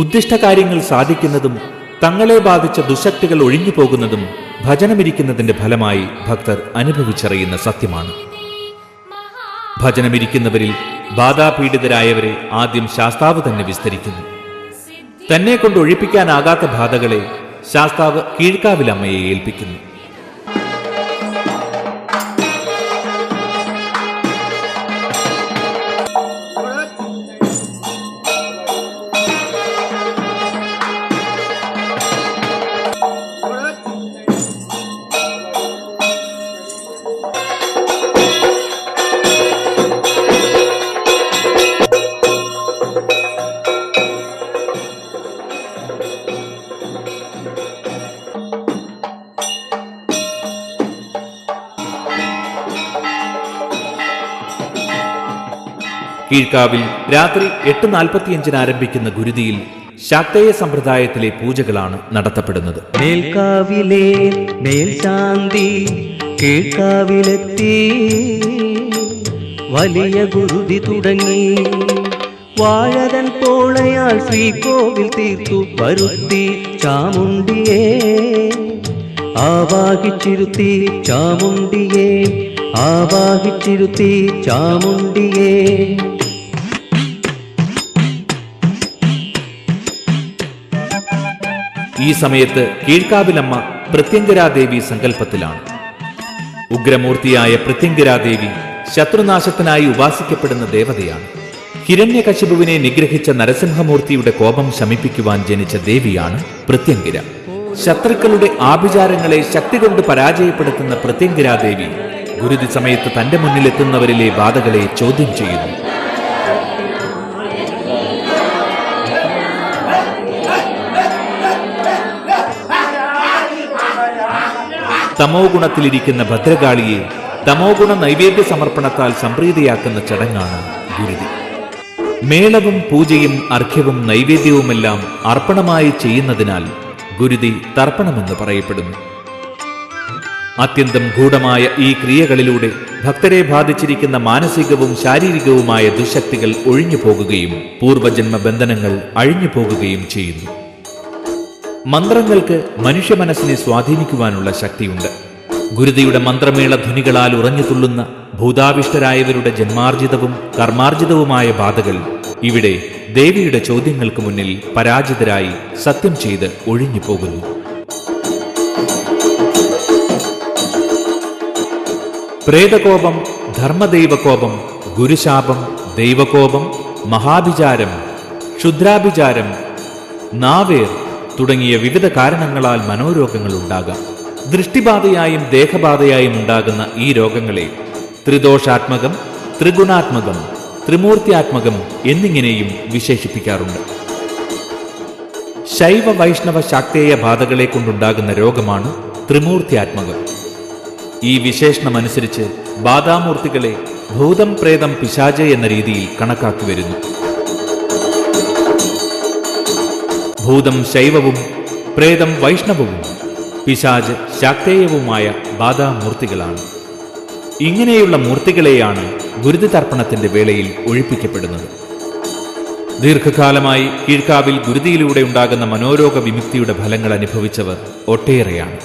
ഉദ്ദിഷ്ടകാര്യങ്ങൾ സാധിക്കുന്നതും തങ്ങളെ ബാധിച്ച ദുശക്തികൾ ഒഴിഞ്ഞു പോകുന്നതും ഭജനമിരിക്കുന്നതിന്റെ ഫലമായി ഭക്തർ അനുഭവിച്ചറിയുന്ന സത്യമാണ്. ഭജനമിരിക്കുന്നവരിൽ ബാധാപീഡിതരായവരെ ആദ്യം ശാസ്താവ് തന്നെ വിസ്തരിക്കുന്നു. തന്നെ കൊണ്ട് ഒഴിപ്പിക്കാനാകാത്ത ബാധകളെ ശാസ്താവ് കീഴ്ക്കാവിലമ്മയെ ഏൽപ്പിക്കുന്നു. കീഴ്ക്കാവിൽ രാത്രി 8:45 ആരംഭിക്കുന്ന ഗുരുതിയിൽ ശാക്തേയ സമ്പ്രദായത്തിലെ പൂജകളാണ് നടത്തപ്പെടുന്നത്. മേൽക്കാവിലെ മേൽശാന്തി കീഴ്ക്കാവിലെത്തി, വലിയ ഗുരുതി തുടങ്ങി. വാഴതൻ പോളയാൽ ശ്രീകോവിൽ തീർത്തു വരുത്തി ചാമുണ്ടിയെ ആവാഹിച്ചിരുത്തി, ചാമുണ്ടിയെ ആവാഹിച്ചിരുത്തി, ചാമുണ്ടിയെ. ഈ സമയത്ത് കീഴ്ക്കാവിലമ്മ പ്രത്യങ്കരാദേവി സങ്കല്പത്തിലാണ്. ഉഗ്രമൂർത്തിയായ പ്രത്യങ്കരാദേവി ശത്രുനാശത്തിനായി ഉപാസിക്കപ്പെടുന്ന ദേവതയാണ്. ഹിരണ്യകശിപുവിനെ നിഗ്രഹിച്ച നരസിംഹമൂർത്തിയുടെ കോപം ശമിപ്പിക്കുവാൻ ജനിച്ച ദേവിയാണ് പ്രത്യങ്കര. ശത്രുക്കളുടെ ആഭിചാരങ്ങളെ ശക്തി കൊണ്ട് പരാജയപ്പെടുത്തുന്ന പ്രത്യങ്കരാദേവി ഗുരുതി സമയത്ത് തന്റെ മുന്നിലെത്തുന്നവരിലെ ബാധകളെ ചോദ്യം ചെയ്യുന്നു. തമോ ഗുണത്തിലിരിക്കുന്ന ഭദ്രകാളിയെ തമോ ഗുണ നൈവേദ്യ സമർപ്പണത്താൽ സംപ്രീതിയാക്കുന്ന ചടങ്ങാണ് ഗുരുതി. മേളവും പൂജയും അർഘ്യവും നൈവേദ്യവുമെല്ലാം അർപ്പണമായി ചെയ്യുന്നതിനാൽ ഗുരുതി തർപ്പണമെന്ന് പറയപ്പെടുന്നു. അത്യന്തം ഗൂഢമായ ഈ ക്രിയകളിലൂടെ ഭക്തരെ ബാധിച്ചിരിക്കുന്ന മാനസികവും ശാരീരികവുമായ ദുശക്തികൾ ഒഴിഞ്ഞു പോകുകയും പൂർവജന്മ ബന്ധനങ്ങൾ അഴിഞ്ഞു പോകുകയും ചെയ്യുന്നു. മന്ത്രങ്ങൾക്ക് മനുഷ്യ മനസ്സിനെ സ്വാധീനിക്കുവാനുള്ള ശക്തിയുണ്ട്. ഗുരുതിയുടെ മന്ത്രമേള ധ്വനികളാൽ ഉറഞ്ഞു തുള്ളുന്ന ഭൂതാവിഷ്ടരായവരുടെ ജന്മാർജിതവും കർമാർജിതവുമായ ബാധകൾ ഇവിടെ ദേവിയുടെ ചോദ്യങ്ങൾക്ക് മുന്നിൽ പരാജിതരായി സത്യം ചെയ്ത് ഒഴിഞ്ഞു പോകുന്നു. പ്രേതകോപം, ധർമ്മദൈവകോപം, ഗുരുശാപം, ദൈവകോപം, മഹാഭിചാരം, ക്ഷുദ്രാഭിചാരം, നാവേർ തുടങ്ങിയ വിവിധ കാരണങ്ങളാൽ മനോരോഗങ്ങൾ ഉണ്ടാകാം. ദൃഷ്ടിബാധയായും ദേഹബാധയായും ഉണ്ടാകുന്ന ഈ രോഗങ്ങളെ ത്രിദോഷാത്മകം, ത്രിഗുണാത്മകം, ത്രിമൂർത്തിയാത്മകം എന്നിങ്ങനെയും വിശേഷിപ്പിക്കാറുണ്ട്. ശൈവ വൈഷ്ണവ ശാക്തേയ ബാധകളെ കൊണ്ടുണ്ടാകുന്ന രോഗമാണ് ത്രിമൂർത്തിയാത്മകം. ഈ വിശേഷണമനുസരിച്ച് ബാധാമൂർത്തികളെ ഭൂതം, പ്രേതം, പിശാച് എന്ന രീതിയിൽ കണക്കാക്കി വരുന്നു. ഭൂതം ശൈവവും പ്രേതം വൈഷ്ണവവും പിശാച് ശാക്തേയവുമായ ബാധാമൂർത്തികളാണ്. ഇങ്ങനെയുള്ള മൂർത്തികളെയാണ് ഗുരുതി തർപ്പണത്തിന്റെ വേളയിൽ ഒഴിപ്പിക്കപ്പെടുന്നത്. ദീർഘകാലമായി കീഴ്ക്കാവിൽ ഗുരുതിയിലൂടെ ഉണ്ടാകുന്ന മനോരോഗ വിമുക്തിയുടെ ഫലങ്ങൾ അനുഭവിച്ചവർ ഒട്ടേറെയാണ്.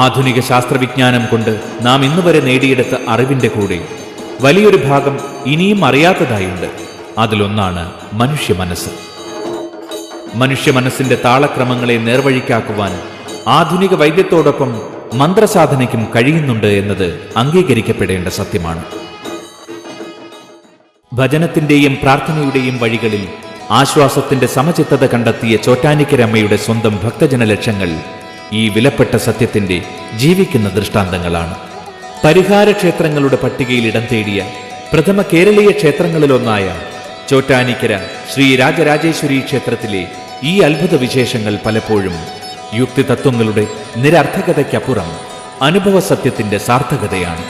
ആധുനിക ശാസ്ത്രവിജ്ഞാനം കൊണ്ട് നാം ഇന്നുവരെ നേടിയെടുത്ത അറിവിന്റെ കൂടെ വലിയൊരു ഭാഗം ഇനിയും അറിയാത്തതായുണ്ട്. അതിലൊന്നാണ് മനുഷ്യ മനസ്സ്. മനുഷ്യ മനസ്സിന്റെ താളക്രമങ്ങളെ നേർവഴിക്കാക്കുവാൻ ആധുനിക വൈദ്യത്തോടൊപ്പം മന്ത്രസാധനയ്ക്കും കഴിയുന്നുണ്ട് എന്നത് അംഗീകരിക്കപ്പെടേണ്ട സത്യമാണ്. ഭജനത്തിന്റെയും പ്രാർത്ഥനയുടെയും വഴികളിൽ ആശ്വാസത്തിന്റെ സമചിത്തത കണ്ടെത്തിയ ചോറ്റാനിക്കരമ്മയുടെ സ്വന്തം ഭക്തജന ലക്ഷങ്ങൾ ഈ വിലപ്പെട്ട സത്യത്തിന്റെ ജീവിക്കുന്ന ദൃഷ്ടാന്തങ്ങളാണ്. പരിഹാര ക്ഷേത്രങ്ങളുടെ പട്ടികയിൽ ഇടം തേടിയ പ്രഥമ കേരളീയ ക്ഷേത്രങ്ങളിലൊന്നായ ചോറ്റാനിക്കര ശ്രീ രാജരാജേശ്വരി ക്ഷേത്രത്തിലെ ഈ അത്ഭുത വിശേഷങ്ങൾ പലപ്പോഴും യുക്തിതത്വങ്ങളുടെ നിരർത്ഥകതയ്ക്കപ്പുറം അനുഭവ സത്യത്തിന്റെ സാർത്ഥകതയാണ്.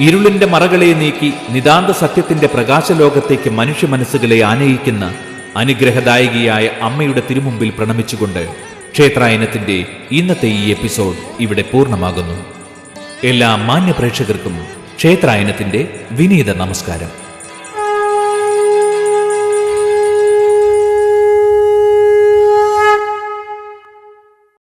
ഇരുളിന്റെ മറകളെ നീക്കി നിതാന്ത സത്യത്തിന്റെ പ്രകാശലോകത്തേക്ക് മനുഷ്യ മനസ്സുകളെ ആനയിക്കുന്ന അനുഗ്രഹദായികയായ അമ്മയുടെ തിരുമുമ്പിൽ പ്രണമിച്ചുകൊണ്ട് ക്ഷേത്രായനത്തിന്റെ ഇന്നത്തെ ഈ എപ്പിസോഡ് ഇവിടെ പൂർണ്ണമാകുന്നു. എല്ലാ മാന്യ പ്രേക്ഷകർക്കും ക്ഷേത്രായനത്തിന്റെ വിനീത നമസ്കാരം.